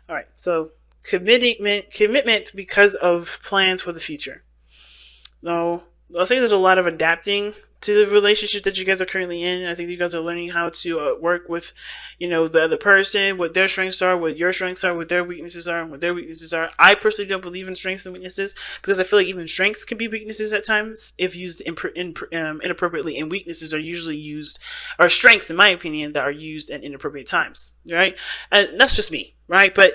All right. So commitment because of plans for the future. No, I think there's a lot of adapting to the relationship that you guys are currently in. I think you guys are learning how to work with, the other person, what their strengths are, what your strengths are, what their weaknesses are, what their weaknesses are. I personally don't believe in strengths and weaknesses because I feel like even strengths can be weaknesses at times if used inappropriately, and weaknesses are usually used, or strengths, in my opinion, that are used at inappropriate times, right? And that's just me, right? But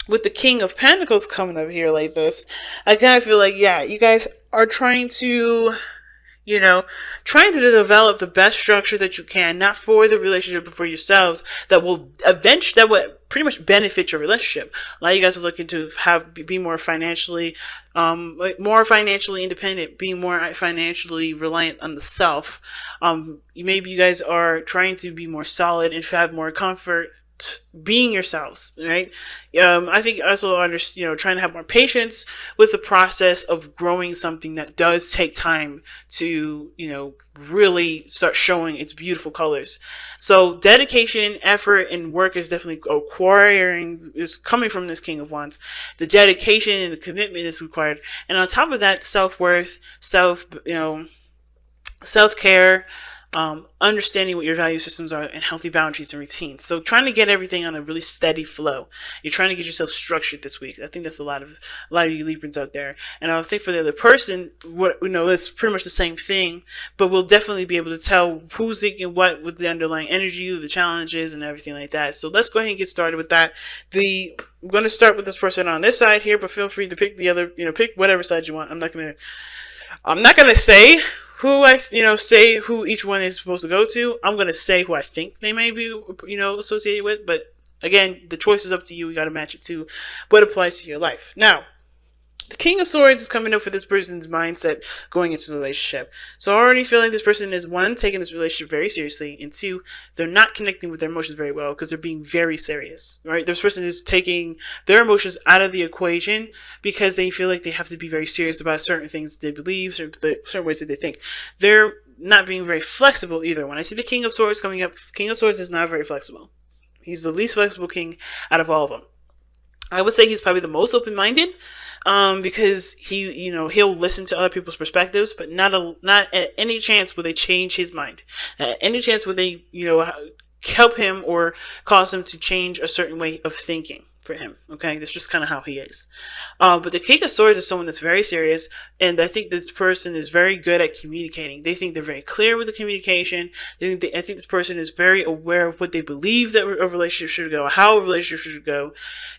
with the King of Pentacles coming up here like this, I kind of feel like, yeah, you guys are trying to, trying to develop the best structure that you can, not for the relationship, but for yourselves, that will pretty much benefit your relationship. A lot of you guys are looking to be more financially, independent, being more financially reliant on the self. Maybe you guys are trying to be more solid and have more comfort being yourselves, right? I think also trying to have more patience with the process of growing something that does take time to, really start showing its beautiful colors. So dedication, effort, and work is definitely is coming from this King of Wands. The dedication and the commitment is required. And on top of that, self-worth, self-care, understanding what your value systems are, and healthy boundaries and routines. So trying to get everything on a really steady flow. You're trying to get yourself structured this week. I think that's a lot of you Librans out there. And I think for the other person, it's pretty much the same thing, but we'll definitely be able to tell who's thinking what with the underlying energy, the challenges, and everything like that. So let's go ahead and get started with that. I'm going to start with this person on this side here, but feel free to pick the other, pick whatever side you want. I'm not going to say say who each one is supposed to go to. I'm going to say who I think they may be, associated with. But again, the choice is up to you. You got to match it to what applies to your life. Now, the King of Swords is coming up for this person's mindset going into the relationship. So I already feel like this person is, one, taking this relationship very seriously, and two, they're not connecting with their emotions very well because they're being very serious, right? This person is taking their emotions out of the equation because they feel like they have to be very serious about certain things that they believe, certain ways that they think. They're not being very flexible either. When I see the King of Swords coming up, King of Swords is not very flexible. He's the least flexible king out of all of them. I would say he's probably the most open-minded, because he'll listen to other people's perspectives, but not at any chance will they change his mind. At any chance will they, help him or cause him to change a certain way of thinking for him. Okay, that's just kind of how he is. But the King of Swords is someone that's very serious, and I think this person is very good at communicating. They think they're very clear with the communication. I think this person is very aware of what they believe that a relationship should go, how a relationship should go.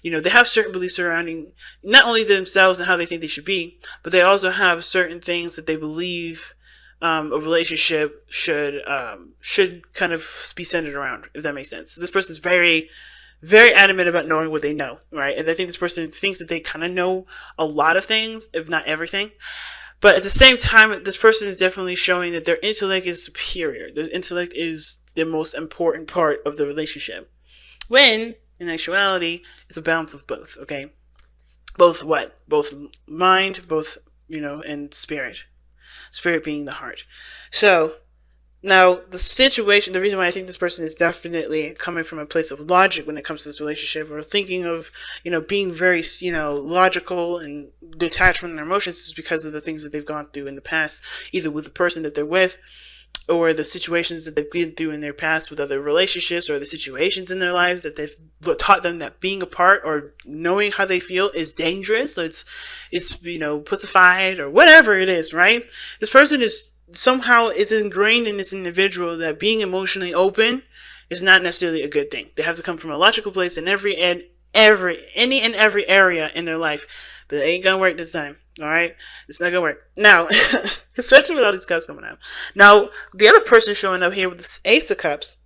They have certain beliefs surrounding not only themselves and how they think they should be, but they also have certain things that they believe a relationship should kind of be centered around, if that makes sense. So this person is very, very adamant about knowing what they know, right? And I think this person thinks that they kind of know a lot of things, if not everything. But at the same time, this person is definitely showing that their intellect is superior. Their intellect is the most important part of the relationship. When, in actuality, it's a balance of both, okay? Both what? Both mind, both, and spirit. Spirit being the heart. So, now, the reason why I think this person is definitely coming from a place of logic when it comes to this relationship, or thinking of, being very, logical and detached from their emotions, is because of the things that they've gone through in the past, either with the person that they're with, or the situations that they've been through in their past with other relationships, or the situations in their lives that they've taught them that being apart or knowing how they feel is dangerous. So it's pussified or whatever it is, right? This person is somehow, it's ingrained in this individual that being emotionally open is not necessarily a good thing. They have to come from a logical place in every area in their life, but it ain't gonna work this time. All right, it's not gonna work now, especially with all these cups coming out. Now, the other person showing up here with this Ace of Cups,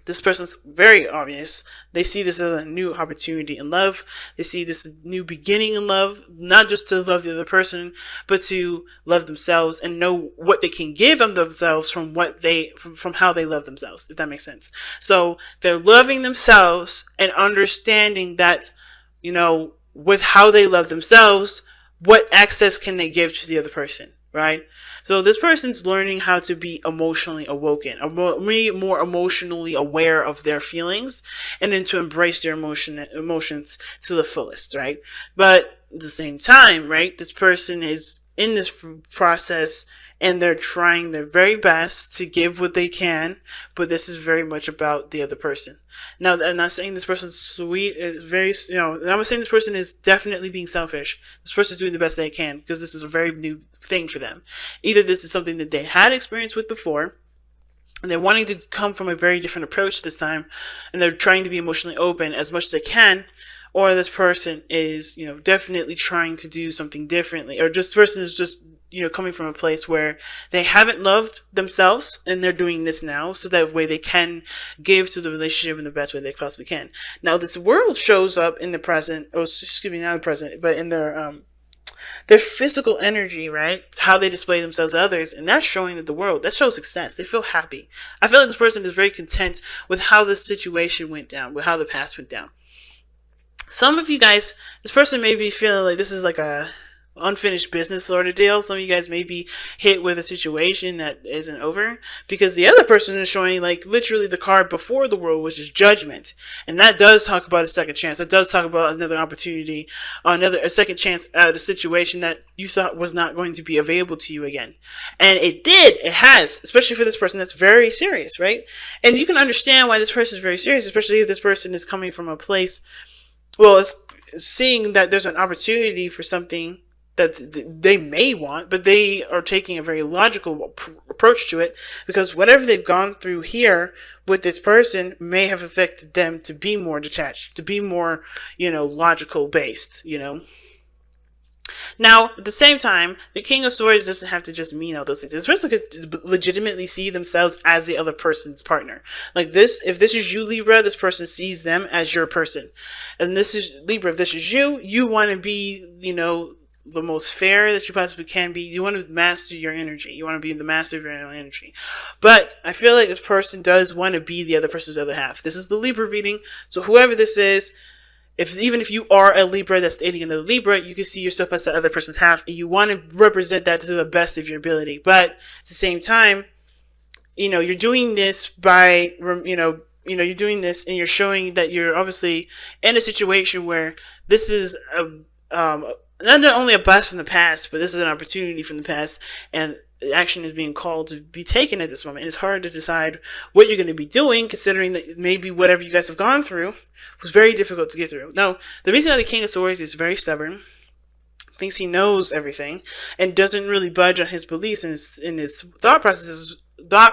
this person's very obvious. They see this as a new opportunity in love. They see this new beginning in love, not just to love the other person, but to love themselves and know what they can give of themselves from how they love themselves, if that makes sense. So they're loving themselves and understanding that, with how they love themselves, what access can they give to the other person, right? So this person's learning how to be emotionally awoken, more emotionally aware of their feelings, and then to embrace their emotions to the fullest, right? But at the same time, right, this person is in this process and they're trying their very best to give what they can, but this is very much about the other person. Now, I'm not saying this person's sweet, very, I'm not saying this person is definitely being selfish. This person's doing the best they can because this is a very new thing for them. Either this is something that they had experience with before, and they're wanting to come from a very different approach this time, and they're trying to be emotionally open as much as they can, or this person is, definitely trying to do something differently, or just person is just, coming from a place where they haven't loved themselves and they're doing this now so that way they can give to the relationship in the best way they possibly can. Now, this world shows up in the present, or excuse me, not the present, but in their physical energy, right? How they display themselves to others, and that's showing that the world, that shows success. They feel happy. I feel like this person is very content with how the situation went down, with how the past went down. Some of you guys, this person may be feeling like this is like a unfinished business sort of deal. Some of you guys may be hit with a situation that isn't over, because the other person is showing like literally the card before the world, which is judgment, and that does talk about a second chance. That does talk about another opportunity, a second chance at a situation that you thought was not going to be available to you again, and it has, especially for this person that's very serious, right? And you can understand why this person is very serious, especially if this person is coming from a place, well, it's seeing that there's an opportunity for something that they may want, but they are taking a very logical approach to it, because whatever they've gone through here with this person may have affected them to be more detached, to be more, logical based, Now, at the same time, the King of Swords doesn't have to just mean all those things. This person could legitimately see themselves as the other person's partner. Like this, if this is you, Libra, this person sees them as your person. And this is, Libra, if this is you want to be, the most fair that you possibly can be. You want to master your energy. You want to be the master of your own energy. But I feel like this person does want to be the other person's other half. This is the Libra reading. So whoever this is, even if you are a Libra that's dating another Libra, you can see yourself as the other person's half, and you want to represent that to the best of your ability. But at the same time, you're doing this by, you're doing this and you're showing that you're obviously in a situation where this is not only a blast from the past, but this is an opportunity from the past, and action is being called to be taken at this moment. And it's hard to decide what you're going to be doing, considering that maybe whatever you guys have gone through was very difficult to get through. Now, the reason why the King of Swords is very stubborn, thinks he knows everything, and doesn't really budge on his beliefs and his thought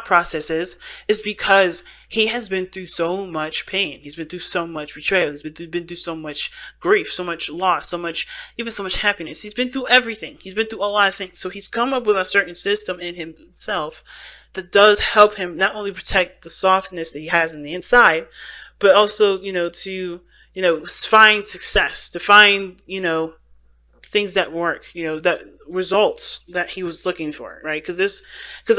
processes is because he has been through so much pain. He's been through so much betrayal. He's been through so much grief, so much loss, even so much happiness. He's been through everything. He's been through a lot of things. So he's come up with a certain system in himself that does help him not only protect the softness that he has in the inside, but also, to, find success, to find, things that work, that results that he was looking for, right? Because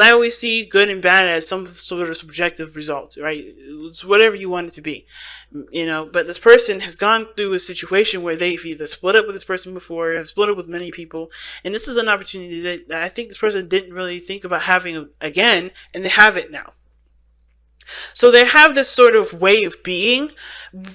I always see good and bad as some sort of subjective result, right? It's whatever you want it to be, but this person has gone through a situation where they've either split up with this person before, have split up with many people, and this is an opportunity that I think this person didn't really think about having again, and they have it now. So they have this sort of way of being,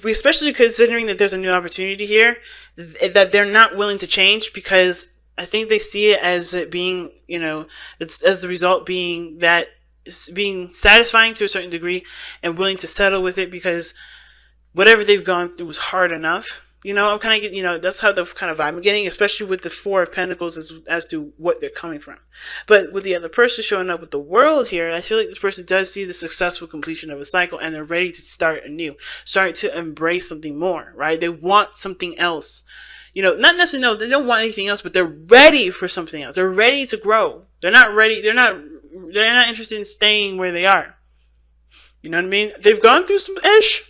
especially considering that there's a new opportunity here, that they're not willing to change, because I think they see it as it being, as the result being that it's being satisfying to a certain degree and willing to settle with it, because whatever they've gone through was hard enough. I'm kind of getting, that's how the kind of vibe I'm getting, especially with the Four of Pentacles as to what they're coming from. But with the other person showing up with the World here, I feel like this person does see the successful completion of a cycle, and they're ready to start anew, start to embrace something more, right? They want something else. Not necessarily, no, they don't want anything else, but they're ready for something else. They're ready to grow. They're not ready. They're not interested in staying where they are. You know what I mean? They've gone through some ish.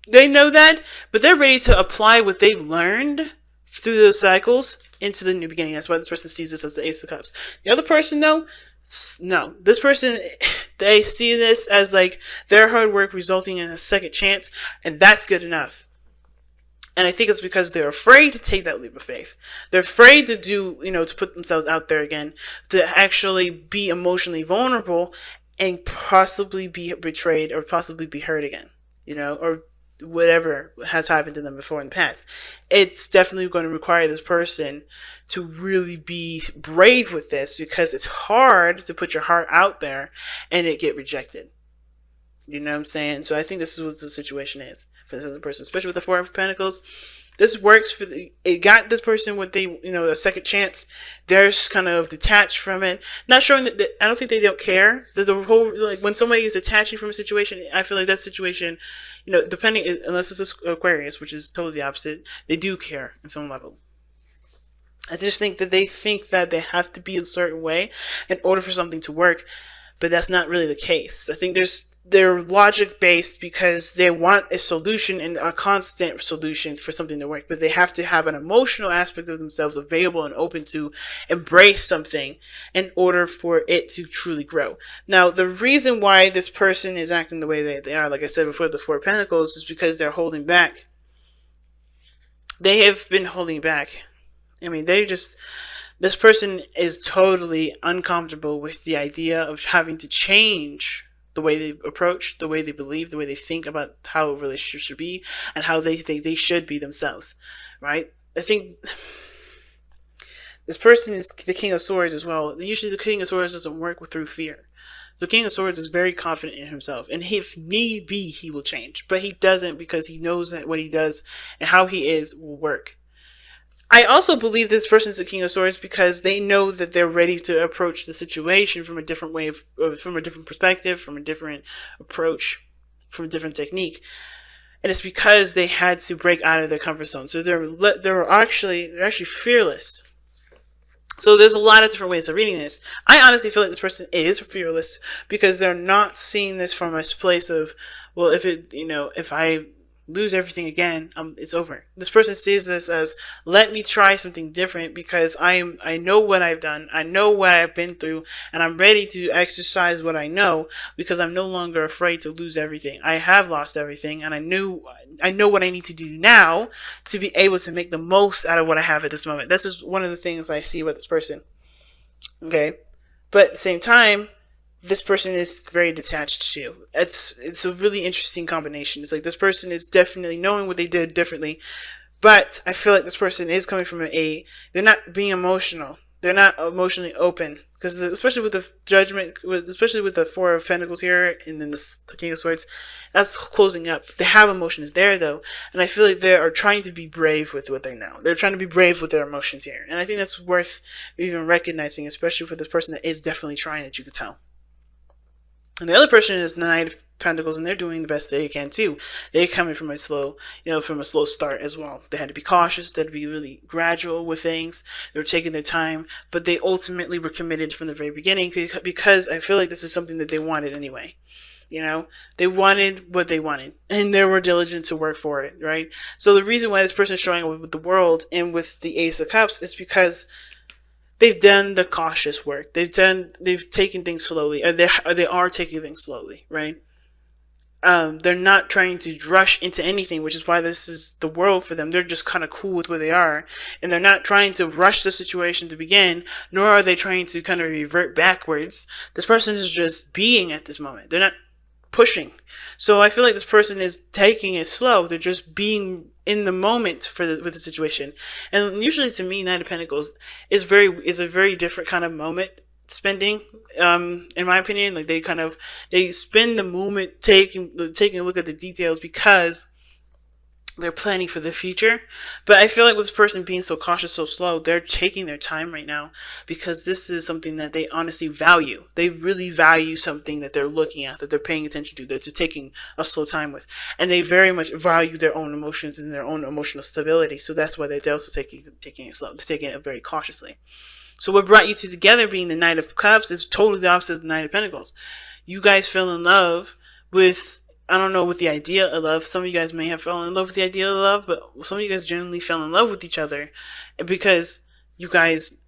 They know that, but they're ready to apply what they've learned through those cycles into the new beginning. That's why this person sees this as the Ace of Cups. The other person, though, no. This person, they see this as like their hard work resulting in a second chance, and that's good enough. And I think it's because they're afraid to take that leap of faith. They're afraid to do, to put themselves out there again, to actually be emotionally vulnerable and possibly be betrayed or possibly be hurt again, or whatever has happened to them before in the past. It's definitely going to require this person to really be brave with this, because it's hard to put your heart out there and it get rejected. You know what I'm saying? So I think this is what the situation is for this other person, especially with the Four of Pentacles. This works for it got this person what they, a second chance. They're kind of detached from it, not showing that I don't think they don't care. There's a whole, like, when somebody is detaching from a situation, I feel like that situation, depending, unless it's Aquarius, which is totally the opposite, they do care on some level. I just think that they think that they have to be a certain way in order for something to work, but that's not really the case. I think they're logic based because they want a solution and a constant solution for something to work, but they have to have an emotional aspect of themselves available and open to embrace something in order for it to truly grow. Now, the reason why this person is acting the way they are, like I said before, the Four of Pentacles, is because they're holding back. They have been holding back. I mean, this person is totally uncomfortable with the idea of having to change the way they approach, the way they believe, the way they think about how a relationship should be, and how they think they should be themselves, right? I think this person is the King of Swords as well. Usually the King of Swords doesn't work through fear. The King of Swords is very confident in himself, and if need be, he will change. But he doesn't, because he knows that what he does and how he is will work. I also believe this person is the King of Swords because they know that they're ready to approach the situation from a different way, from a different perspective, from a different approach, from a different technique. And it's because they had to break out of their comfort zone. So they're actually fearless. So there's a lot of different ways of reading this. I honestly feel like this person is fearless because they're not seeing this from a place of, well, if I lose everything again, it's over. This person sees this as, let me try something different because I know what I've done, I know what I've been through, and I'm ready to exercise what I know because I'm no longer afraid to lose everything. I have lost everything, and I know what I need to do now to be able to make the most out of what I have at this moment. This is one of the things I see with this person. Okay, but at the same time, this person is very detached too. It's a really interesting combination. It's like this person is definitely knowing what they did differently, but I feel like this person is coming from they're not being emotional. They're not emotionally open, because especially with the Judgment, especially with the Four of Pentacles here, and then the King of Swords, that's closing up. They have emotions there though, and I feel like they are trying to be brave with what they know. They're trying to be brave with their emotions here, and I think that's worth even recognizing, especially for this person that is definitely trying, that you could tell. And the other person is the Knight of Pentacles, and they're doing the best they can too. They're coming from a slow start as well. They had to be cautious. They had to be really gradual with things. They were taking their time, but they ultimately were committed from the very beginning, because I feel like this is something that they wanted anyway. They wanted what they wanted, and they were diligent to work for it, right? So the reason why this person is showing up with the World and with the Ace of Cups is because they've done the cautious work. They've taken things slowly, or they are taking things slowly, right? They're not trying to rush into anything, which is why this is the World for them. They're just kind of cool with where they are, and they're not trying to rush the situation to begin, nor are they trying to kind of revert backwards. This person is just being at this moment. They're not pushing. So I feel like this person is taking it slow. They're just being in the moment with the situation. And usually, to me, Knight of Pentacles is a very different kind of moment spending, in my opinion. Like they spend the moment taking a look at the details because they're planning for the future. But I feel like with this person being so cautious, so slow, they're taking their time right now because this is something that they honestly value. They really value something that they're looking at, that they're paying attention to, that they're taking a slow time with. And they very much value their own emotions and their own emotional stability. So that's why they're also taking it slow. They're taking it very cautiously. So what brought you two together, being the Knight of Cups, is totally the opposite of the Knight of Pentacles. You guys fell in love with, I don't know, with the idea of love. Some of you guys may have fallen in love with the idea of love, but some of you guys genuinely fell in love with each other because you guys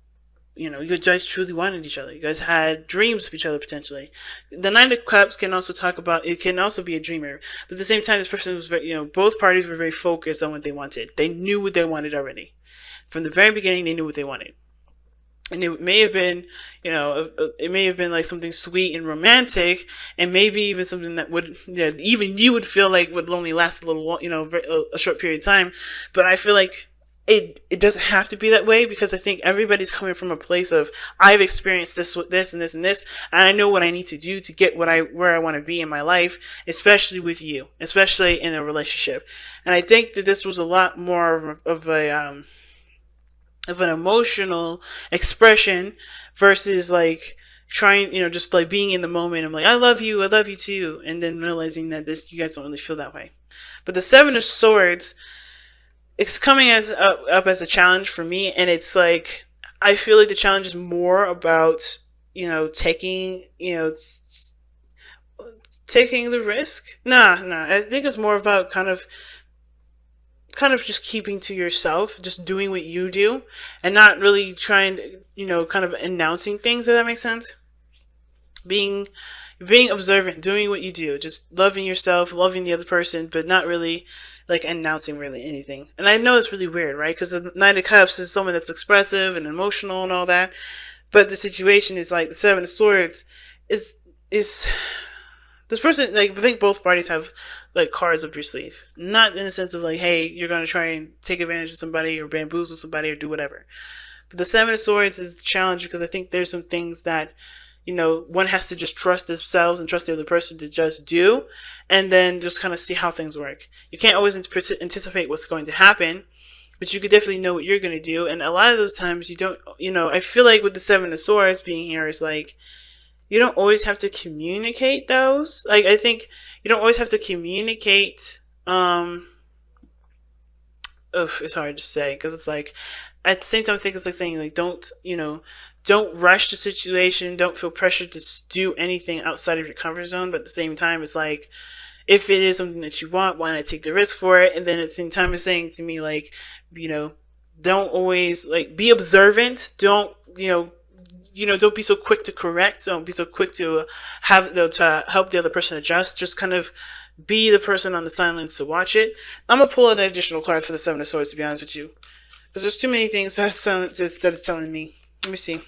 you know, you guys truly wanted each other. You guys had dreams of each other potentially. The Nine of Cups can also talk about, it can also be a dreamer. But at the same time, this person was very, you know, both parties were very focused on what they wanted. They knew what they wanted already. From the very beginning, they knew what they wanted. And it may have been, you know, it may have been like something sweet and romantic, and maybe even something that would, yeah, even you would feel like would only last a little, you know, a short period of time. But I feel like it doesn't have to be that way, because I think everybody's coming from a place of, I've experienced this with this and this and this, and I know what I need to do to get where I want to be in my life, especially with you, especially in a relationship. And I think that this was a lot more of an emotional expression versus like trying, you know, just like being in the moment. I'm like, I love you too, and then realizing that you guys don't really feel that way. But the Seven of Swords, it's coming as up as a challenge for me, and it's like, I feel like the challenge is more about, you know, taking the risk. Nah, I think it's more about kind of just keeping to yourself, just doing what you do, and not really trying to, you know, kind of announcing things, if that makes sense. Being observant, doing what you do, just loving yourself, loving the other person, but not really like announcing really anything. And I know it's really weird, right? Because the Knight of Cups is someone that's expressive and emotional and all that, but the situation is like the Seven of Swords is this person, like, I think both parties have like cards up your sleeve, not in the sense of like, hey, you're gonna try and take advantage of somebody or bamboozle somebody or do whatever. But the Seven of Swords is the challenge, because I think there's some things that, you know, one has to just trust themselves and trust the other person to just do, and then just kind of see how things work. You can't always anticipate what's going to happen, but you could definitely know what you're going to do. And a lot of those times you don't, you know, I feel like with the Seven of Swords being here is like, you don't always have to communicate those. Like, I think you don't always have to communicate, it's hard to say, because it's like, at the same time, I think it's like saying, like, don't rush the situation. Don't feel pressured to do anything outside of your comfort zone. But at the same time, it's like, if it is something that you want, why not take the risk for it? And then at the same time, it's saying to me, like, you know, don't always, like, be observant. Don't, don't be so quick to correct. Don't be so quick to to help the other person adjust. Just kind of be the person on the sidelines to watch it. I'm gonna pull out additional cards for the Seven of Swords, to be honest with you, because there's too many things that it's telling me. Let me see.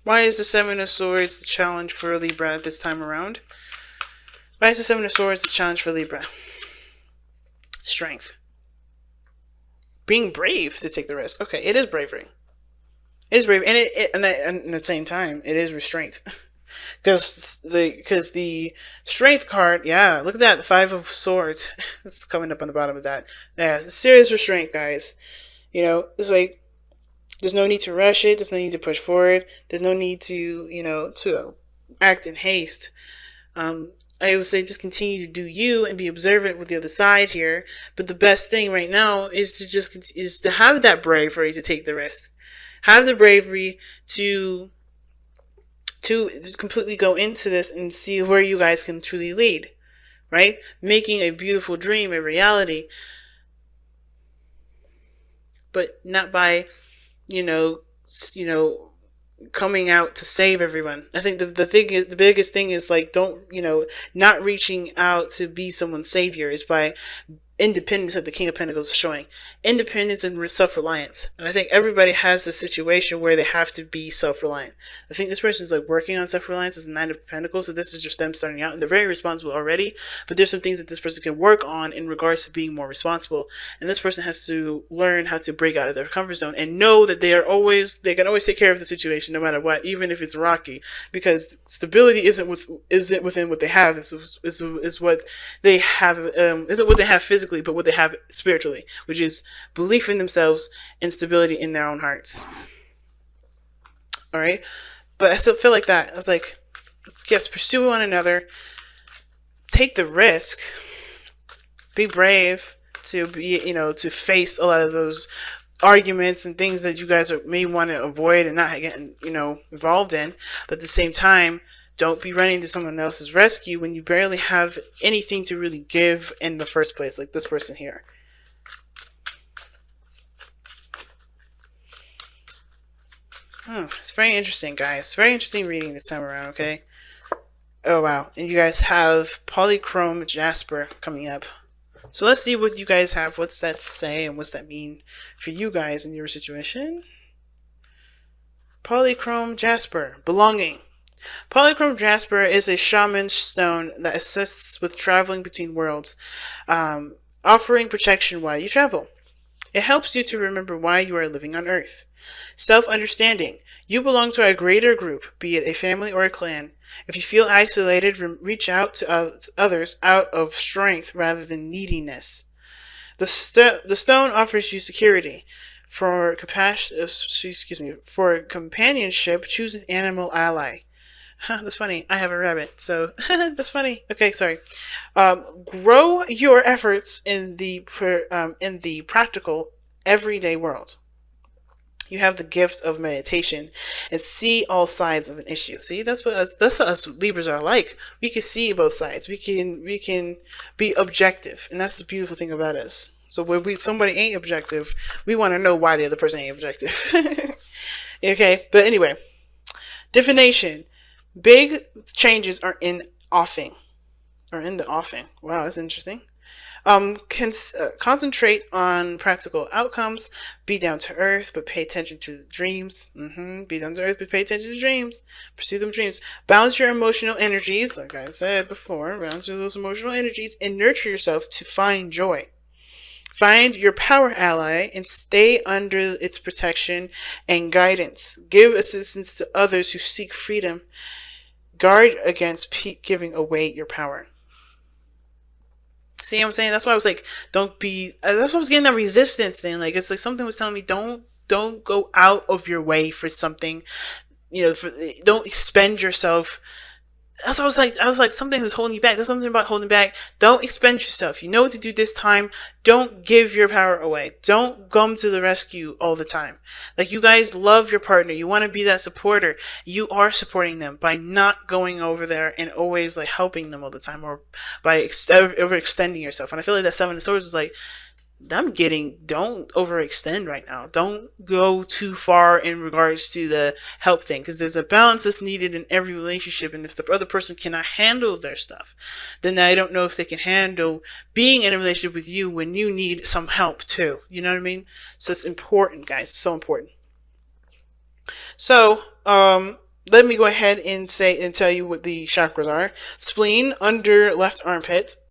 Why is the Seven of Swords the challenge for Libra this time around? Why is the Seven of Swords the challenge for Libra? Strength. Being brave to take the risk. Okay, it is bravery. It is brave, and and at the same time, it is restraint. Because the strength card, yeah, look at that, the Five of Swords. It's coming up on the bottom of that. Yeah, it's serious restraint, guys. You know, it's like, there's no need to rush it. There's no need to push forward. There's no need to, to act in haste. I would say just continue to do you and be observant with the other side here. But the best thing right now is to have that bravery to take the risk. Have the bravery to completely go into this and see where you guys can truly lead, right? Making a beautiful dream a reality, but not by, coming out to save everyone. I think the biggest thing is like, don't, not reaching out to be someone's savior is by independence that the King of Pentacles is showing. Independence and self-reliance. And I think everybody has this situation where they have to be self-reliant. I think this person is like working on self-reliance as the Nine of Pentacles, so this is just them starting out, and they're very responsible already, but there's some things that this person can work on in regards to being more responsible. And this person has to learn how to break out of their comfort zone and know that they can always take care of the situation no matter what, even if it's rocky, because stability isn't within what they have, is what they have, isn't what they have physically, but what they have spiritually, which is belief in themselves and stability in their own hearts. All right, but I still feel like that. I was like, yes, pursue one another, take the risk, be brave to be, to face a lot of those arguments and things that you guys may want to avoid and not getting, involved in. But at the same time, don't be running to someone else's rescue when you barely have anything to really give in the first place, like this person here. It's very interesting, guys. Very interesting reading this time around, okay? Oh, wow. And you guys have Polychrome Jasper coming up. So let's see what you guys have. What's that say and what's that mean for you guys in your situation? Polychrome Jasper. Belonging. Polychrome Jasper is a shaman stone that assists with traveling between worlds, offering protection while you travel. It helps you to remember why you are living on Earth. Self-understanding. You belong to a greater group, be it a family or a clan. If you feel isolated, reach out to others out of strength rather than neediness. The stone offers you security. For companionship, choose an animal ally. That's funny. I have a rabbit, so that's funny. Okay, sorry. Grow your efforts in the practical, everyday world. You have the gift of meditation and see all sides of an issue. See, that's what us Libras are like. We can see both sides. We can be objective, and that's the beautiful thing about us. So when somebody ain't objective, we want to know why the other person ain't objective. Okay, but anyway, divination. Big changes are in the offing. Wow, that's interesting. Concentrate on practical outcomes. Be down to earth, but pay attention to the dreams. Be down to earth, but pay attention to dreams. Pursue them dreams. Balance your emotional energies, like I said before. Balance those emotional energies and nurture yourself to find joy. Find your power ally and stay under its protection and guidance. Give assistance to others who seek freedom. Guard against giving away your power. See what I'm saying? That's why I was like, don't be. That's why I was getting that resistance thing. Like, it's like something was telling me, don't go out of your way for something. Don't expend yourself. That's what I was like, something was holding you back. There's something about holding back. Don't expend yourself. You know what to do this time. Don't give your power away. Don't come to the rescue all the time. Like, you guys love your partner. You want to be that supporter. You are supporting them by not going over there and always like helping them all the time, or by overextending yourself. And I feel like that Seven of Swords was like, don't overextend right now. Don't go too far in regards to the help thing, because there's a balance that's needed in every relationship, and if the other person cannot handle their stuff, then I don't know if they can handle being in a relationship with you when you need some help too. You know what I mean? So it's important, guys. So important. So, let me go ahead and tell you what the chakras are. Spleen, under left armpit.